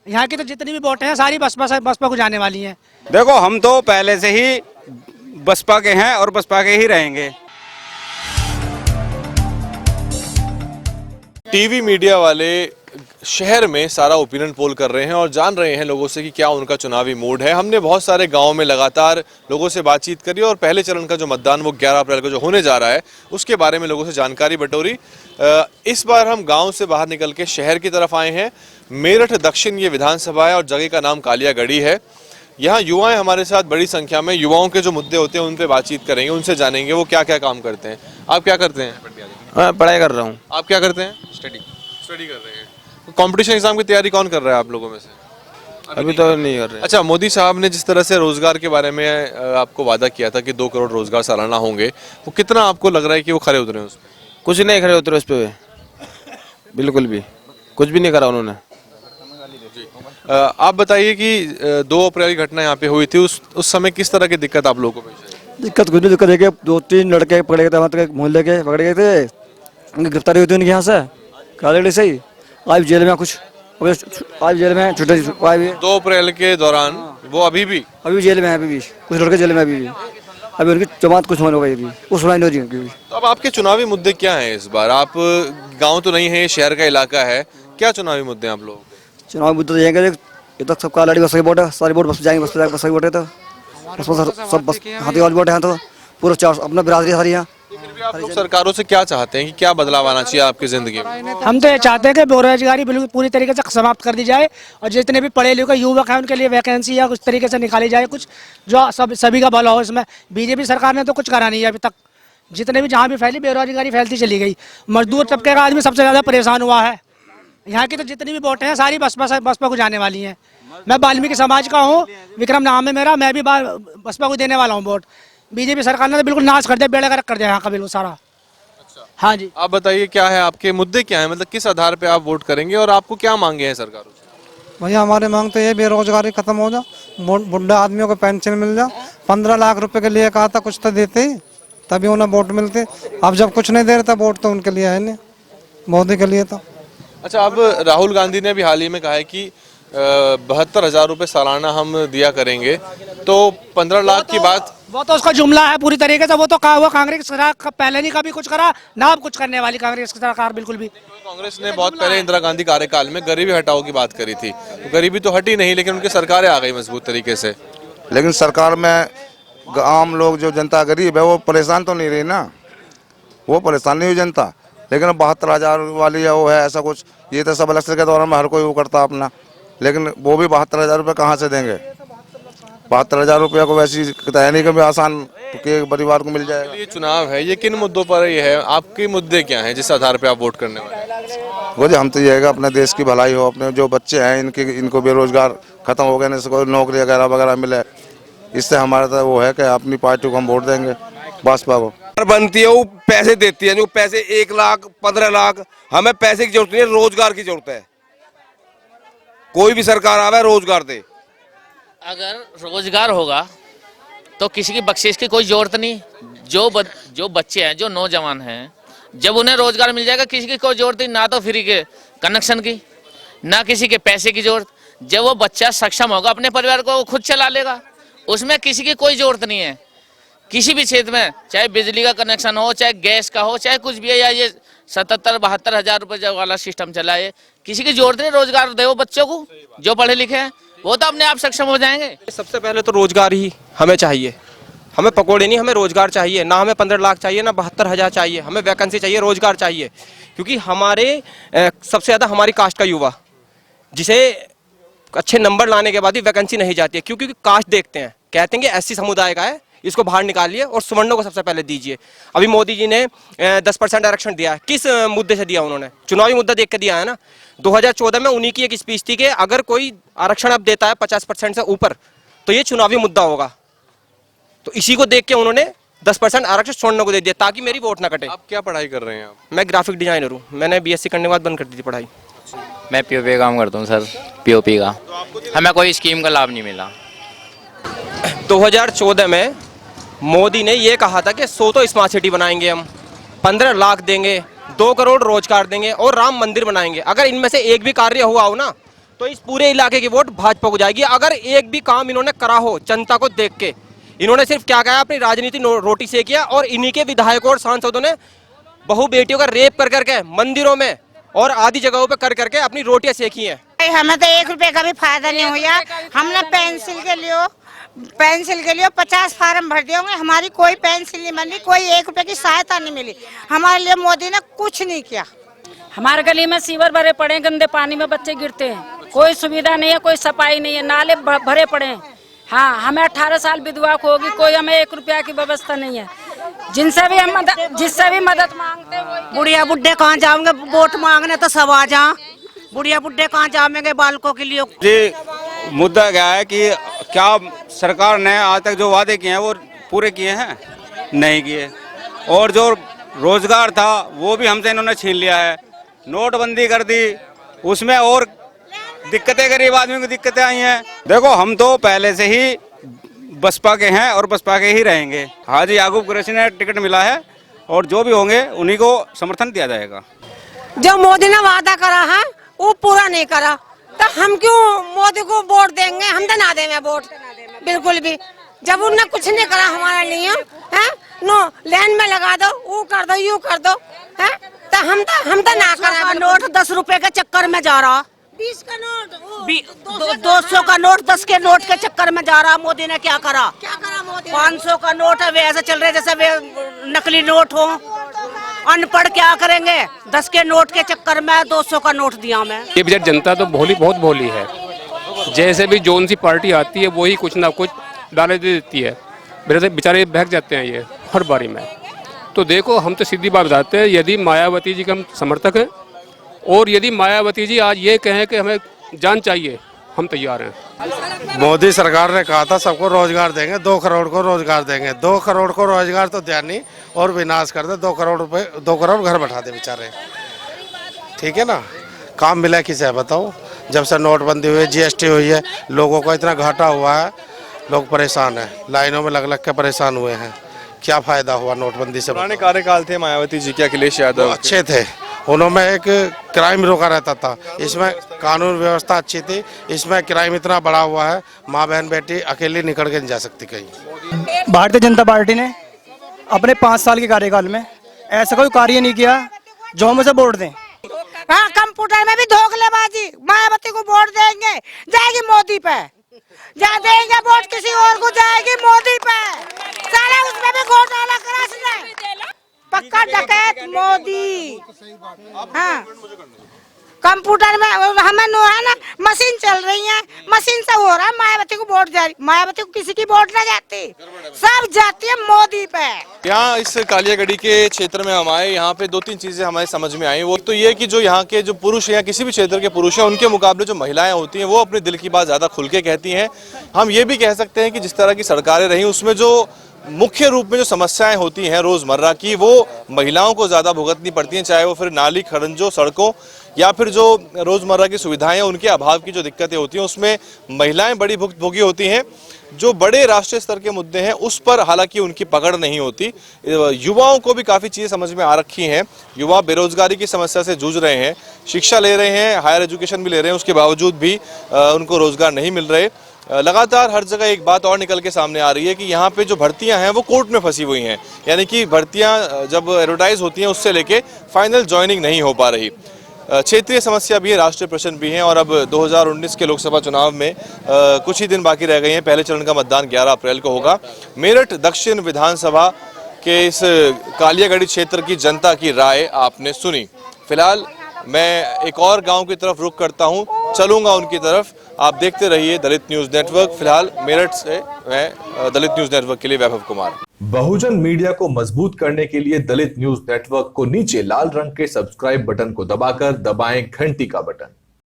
यहाँ की तो जितनी भी वोटें हैं सारी बसपा को जाने वाली हैं। देखो हम तो पहले से ही बसपा के हैं और बसपा के ही रहेंगे। टीवी मीडिया वाले शहर में सारा ओपिनियन पोल कर रहे हैं और जान रहे हैं लोगों से कि क्या उनका चुनावी मूड है। हमने बहुत सारे गांवों में लगातार लोगों से बातचीत करी और पहले चरण का जो मतदान वो 11 अप्रैल को जो होने जा रहा है उसके बारे में लोगों से जानकारी बटोरी। इस बार हम गांव से बाहर निकल के शहर की तरफ आए हैं। मेरठ दक्षिण ये विधानसभा है और जगह का नाम कालियागढ़ी है। यहाँ युवाएं हमारे साथ बड़ी संख्या में, युवाओं के जो मुद्दे होते हैं उन पर बातचीत करेंगे, उनसे जानेंगे वो क्या क्या काम करते हैं। आप क्या करते हैं? पढ़ाई कर रहा हूँ। आप क्या करते हैं? स्टडी कर रहे हैं। कंपटीशन एग्जाम की तैयारी कौन कर रहा है आप लोगों में से? अभी तो नहीं कर रहे। अच्छा, मोदी साहब ने जिस तरह से रोजगार के बारे में आपको वादा किया था कि 2 करोड़ रोजगार सालाना होंगे, वो कितना आपको लग रहा है कि वो खरे उतरे उस पे? कुछ नहीं खड़े उतरे उस पे, बिल्कुल भी कुछ भी नहीं करा उन्होंने। आप बताइए कि 2 अप्रैल की घटना यहाँ पे हुई थी, उस समय किस तरह की दिक्कत आप लोगों को पेश आई? दिक्कत कुछ नहीं, दिक्कत है कि 2-3 लड़के पकड़े गए थे, मतलब मोहल्ले के पकड़े गए थे, उनकी गिरफ्तारी हुई थी उनके यहाँ से कालेगढ़ से ही। आज जेल में कुछ, आज जेल में छुट्टी 2 अप्रैल के दौरान वो अभी भी जेल में है, अभी भी कुछ लड़के जेल में अभी उनकी जमात कुछ होने हो गई, अभी वो सुनाई नहीं हो रही। तो अब आपके चुनावी मुद्दे क्या हैं इस बार? आप गाँव तो नहीं है, ये शहर का इलाका है, क्या चुनावी मुद्दे हैं आप लोगों के? चुनाव मुद्दा तो ये है कि तक सबका लड़ी बस वोट है, सारी वोट बस जाएंगे, बस वोट है, तो सब बस हाथी वाली वोट है, तो पूरा 4 अपना बिरादरी सारी यहाँ। फिर भी आप लोग सरकारों से क्या चाहते हैं कि क्या बदलाव आना चाहिए आपकी जिंदगी में? हम तो ये चाहते हैं कि बेरोजगारी बिल्कुल पूरी तरीके से समाप्त कर दी जाए और जितने भी पढ़े लिखे युवक हैं उनके लिए वैकेंसी या कुछ तरीके से निकाली जाए, कुछ जो सभी का भला हो। इसमें बीजेपी सरकार ने तो कुछ करा नहीं है अभी तक। जितने भी जहाँ भी फैली बेरोजगारी फैलती चली गई। मजदूर तबके का आदमी सबसे ज़्यादा परेशान हुआ है। यहाँ की तो जितनी भी वोटें हैं सारी बसपा को जाने वाली हैं। मैं वाल्मीकि समाज का हूँ, विक्रम नाम है मेरा, मैं भी बसपा को देने वाला हूँ वोट। बीजेपी सरकार ने तो बिल्कुल नाश कर दिया, बेड़ा गर्क कर दिया यहाँ का बिल्कुल सारा। हाँ जी, आप बताइए क्या है आपके मुद्दे, क्या है, मतलब किस आधार पे आप वोट करेंगे और आपको क्या मांगे हैं सरकारों से? भैया हमारे मांग तो ये बेरोजगारी खत्म हो जा, बुढ़ा आदमियों को पेंशन मिल जा। 15 लाख रुपए के लिए कहा था कुछ तो देते ही तभी उन्हें वोट मिलते। अब जब कुछ नहीं दे रहे वोट तो उनके लिए है नहीं, मोदी के लिए तो। अच्छा, अब राहुल गांधी ने भी हाल ही में कहा है कि 72,000 रुपये सालाना हम दिया करेंगे, तो 15 लाख की बात, वो तो उसका जुमला है पूरी तरीके से। वो तो कहा हुआ कांग्रेस सरकार पहले नहीं कभी कुछ करा ना, अब कुछ करने वाली कांग्रेस की सरकार बिल्कुल भी। कांग्रेस ने बहुत पहले इंदिरा गांधी कार्यकाल में गरीबी हटाओ की बात करी थी, तो गरीबी तो हटी नहीं, लेकिन उनकी सरकारें आ गई मजबूत तरीके से। लेकिन सरकार में आम लोग जो जनता गरीब है वो परेशान तो नहीं रही ना, वो परेशान नहीं हुई जनता। लेकिन 72,000 वाली है वो है ऐसा कुछ, ये तो सब इलेक्शन के दौरान में हर कोई वो करता अपना, लेकिन वो भी 72,000 रुपये कहाँ से देंगे? 72,000 रुपये को वैसी तय नहीं कभी आसान के परिवार को मिल जाएगा। ये चुनाव है, ये किन मुद्दों पर ये है? आपके मुद्दे क्या हैं जिस आधार पे आप वोट करने वाले हैं? वो जो हम तो ये है अपने देश की भलाई हो, अपने जो बच्चे हैं इनको बेरोजगार खत्म हो गए, नौकरी वगैरह वगैरह मिले, इससे हमारा तो वो है कि अपनी पार्टी को हम वोट देंगे, बसपा को। बनती है वो पैसे देती है, जो पैसे 1 लाख 15 लाख, हमें पैसे की जरूरत नहीं है, रोजगार की जरूरत है। कोई भी सरकार आवे रोजगार दे। अगर रोजगार होगा तो किसी की बख्शिश की कोई जरूरत नहीं। जो बच्चे हैं, जो नौजवान हैं, जब उन्हें रोजगार मिल जाएगा किसी की कोई जरूरत नहीं, ना तो फ्री के कनेक्शन की, ना किसी के पैसे की जरूरत। जब वो बच्चा सक्षम होगा अपने परिवार को खुद चला लेगा, उसमें किसी की कोई जरूरत नहीं है। किसी भी क्षेत्र में, चाहे बिजली का कनेक्शन हो, चाहे गैस का हो, चाहे कुछ भी है, या ये 77-72 हजार रुपये वाला सिस्टम चला है, किसी की जरूरत नहीं। रोजगार दे वो बच्चों को, जो पढ़े लिखे हैं वो तो अपने आप सक्षम हो जाएंगे। सबसे पहले तो रोजगार ही हमें चाहिए। हमें पकौड़े नहीं, हमें रोजगार चाहिए। ना हमें 15 लाख चाहिए, ना 72,000 चाहिए, हमें वैकेंसी चाहिए, रोजगार चाहिए। क्योंकि हमारे सबसे ज़्यादा हमारी कास्ट का युवा, जिसे अच्छे नंबर लाने के बाद भी वैकेंसी नहीं जाती है, क्योंकि कास्ट देखते हैं, कहते हैं कि SC समुदाय का है, इसको बाहर निकालिए और सुवर्णों को सबसे पहले दीजिए। अभी मोदी जी ने 10% आरक्षण दिया है, किस मुद्दे से दिया उन्होंने? चुनावी मुद्दा देख के दिया है ना। 2014 में उन्हीं की एक स्पीच थी कि अगर कोई आरक्षण अब देता है 50% से ऊपर तो ये चुनावी मुद्दा होगा, तो इसी को देख के उन्होंने 10% आरक्षण सुवर्णों को दे दिया ताकि मेरी वोट ना कटे। आप क्या पढ़ाई कर रहे हैं? आप? मैं ग्राफिक डिजाइनर हूँ, मैंने BSc करने के बाद बंद कर दी थी पढ़ाई। मैं POP काम करता हूँ सर, POP का। हमें कोई स्कीम का लाभ नहीं मिला। 2014 में मोदी ने ये कहा था कि 100 तो स्मार्ट सिटी बनाएंगे, हम 15 लाख देंगे, 2 करोड़ रोजगार देंगे और राम मंदिर बनाएंगे। अगर इनमें से एक भी कार्य हुआ हो ना तो इस पूरे इलाके की वोट भाजपा को जाएगी। अगर एक भी काम इन्होंने करा हो जनता को देख के, इन्होंने सिर्फ क्या कहा, अपनी राजनीति रोटी से किया, और इन्हीं के विधायकों और सांसदों ने बहु बेटियों का रेप कर करके मंदिरों में और आदि जगहों पे कर करके अपनी रोटियां सेकी हैं। हमें तो 1 रुपए का भी फायदा नहीं हुआ। हमने पेंसिल के लिए 50 फार्म भर दिए होंगे, हमारी कोई पेंसिल नहीं बनी, कोई 1 रुपए की सहायता नहीं मिली। हमारे लिए मोदी ने कुछ नहीं किया। हमारे गली में सीवर भरे पड़े हैं, गंदे पानी में बच्चे गिरते हैं, कोई सुविधा नहीं है, कोई सफाई नहीं है, नाले भरे पड़े हैं। हाँ, हमें 18 साल विधवा को होगी, कोई हमें 1 रुपया की व्यवस्था नहीं है। जिससे भी मदद मांगते हैं। बुढ़िया बुढ़े कहाँ जाओगे वोट मांगने, तो सब आ जा। बुढ़िया बुढ़े कहाँ जाएंगे बालकों के लिए। जी मुद्दा क्या है कि क्या सरकार ने आज तक जो वादे किए हैं वो पूरे किए हैं? नहीं किए। और जो रोजगार था वो भी हमसे इन्होंने छीन लिया है। नोटबंदी कर दी, उसमें और दिक्कतें, गरीब आदमी को दिक्कतें आई हैं। देखो, हम तो पहले से ही बसपा के हैं और बसपा के ही रहेंगे। हाजी याकूब कुरैशी ने टिकट मिला है और जो भी होंगे उन्हीं को समर्थन दिया जाएगा। जो मोदी ने वादा करा है वो पूरा नहीं करा, तो हम क्यों मोदी को वोट देंगे? हम तो ना देंगे वोट बिल्कुल भी, जब उन्होंने कुछ नहीं करा हमारे लिए। है नो, लाइन में लगा दो, वो कर दो, यू कर दो, है तो हम तो ना करा। नोट 10 रुपए के चक्कर में जा रहा, 20 का नोट, 200 का नोट 10 के नोट के चक्कर में जा रहा। मोदी ने क्या करा मोदी? 500 का नोट है, वे ऐसे चल रहे जैसे वे नकली नोट हो। अनपढ़ क्या करेंगे? 10 के नोट के चक्कर में 200 का नोट दिया मैं। ये बेचारी जनता तो बहुत भोली है। जैसे भी जोन सी पार्टी आती है वही कुछ ना कुछ डाले दे देती है। बेचारे बहक जाते हैं ये हर बारी में। तो देखो, हम तो सीधी बात बताते हैं, यदि मायावती जी के हम समर्थक हैं और यदि मायावती जी आज ये कहें कि हमें जान चाहिए, हम तैयार हैं। मोदी सरकार ने कहा था सबको रोजगार देंगे, 2 करोड़ को रोजगार देंगे। 2 करोड़ को रोजगार तो दिया नहीं और विनाश कर दे। 2 करोड़ रुपए, 2 करोड़ घर बैठा दे बेचारे। ठीक है ना, काम मिला किसे है बताओ? जब से नोटबंदी हुई, GST हुई है, लोगों को इतना घाटा हुआ है, लोग परेशान हैं, लाइनों में लग के परेशान हुए हैं। क्या फायदा हुआ नोटबंदी से? पुराने कार्यकाल थे मायावती जी के, अखिलेश यादव अच्छे थे, उन्होंने एक क्राइम रोका रहता था। इसमें कानून व्यवस्था अच्छी थी, इसमें क्राइम इतना बढ़ा हुआ है, माँ बहन बेटी अकेली निकल के नहीं जा सकती कहीं। भारतीय जनता पार्टी ने अपने 5 साल के कार्यकाल में ऐसा कोई कार्य नहीं किया जो हम उसे वोट दें। हाँ, कंप्यूटर में भी धोखलेबाजी। मायावती को वोट देंगे, जाएगी मोदी पे। जा देंगे वोट किसी और को, जाएगी मोदी पे। सारा उसमें भी घोटाला करा उसने, पक्का डकैत मोदी। हाँ, कंप्यूटर में हमें नो है ना, मशीन चल रही है, मशीन से हो रहा है। मायावती को वोट जा रही, मायावती को किसी की वोट ना जाती, सब जाती है मोदी पे। यहाँ इस कालियागढ़ी के क्षेत्र में हम आए, यहाँ पे 2-3 चीजें हमारे समझ में आई। वो तो ये कि जो यहाँ के जो पुरुष हैं, किसी भी क्षेत्र के पुरुष हैं, उनके मुकाबले जो महिलाएं होती हैं वो अपने दिल की बात ज्यादा खुल के कहती हैं। हम ये भी कह सकते हैं कि जिस तरह की सरकारें रही उसमें जो मुख्य रूप में जो समस्याएं होती हैं रोजमर्रा की, वो महिलाओं को ज्यादा भुगतनी पड़ती हैं, चाहे वो फिर नाली खड़ंजों, सड़कों या फिर जो रोजमर्रा की सुविधाएं हैं उनके अभाव की जो दिक्कतें होती हैं उसमें महिलाएं बड़ी भुगतभोगी होती हैं। जो बड़े राष्ट्रीय स्तर के मुद्दे हैं उस पर हालांकि उनकी पकड़ नहीं होती। युवाओं को भी काफ़ी चीज़ें समझ में आ रखी हैं। युवा बेरोजगारी की समस्या से जूझ रहे हैं, शिक्षा ले रहे हैं, हायर एजुकेशन भी ले रहे हैं, उसके बावजूद भी उनको रोजगार नहीं मिल रहे। लगातार हर जगह एक बात और निकल के सामने आ रही है कि यहाँ पे जो भर्तियां हैं वो कोर्ट में फंसी हुई हैं, यानी कि भर्तियां जब एडवर्टाइज होती हैं उससे लेके फाइनल ज्वाइनिंग नहीं हो पा रही। क्षेत्रीय समस्या भी है, राष्ट्रीय प्रश्न भी हैं और अब 2019 के लोकसभा चुनाव में कुछ ही दिन बाकी रह गए हैं। पहले चरण का मतदान 11 अप्रैल को होगा। मेरठ दक्षिण विधानसभा के इस कालियागढ़ी क्षेत्र की जनता की राय आपने सुनी। फिलहाल मैं एक और गांव की तरफ रुख करता हूं, चलूंगा उनकी तरफ। आप देखते रहिए दलित न्यूज नेटवर्क। फिलहाल मेरठ से मैं दलित न्यूज नेटवर्क के लिए वैभव कुमार। बहुजन मीडिया को मजबूत करने के लिए दलित न्यूज नेटवर्क को नीचे लाल रंग के सब्सक्राइब बटन को दबाकर दबाएं घंटी का बटन।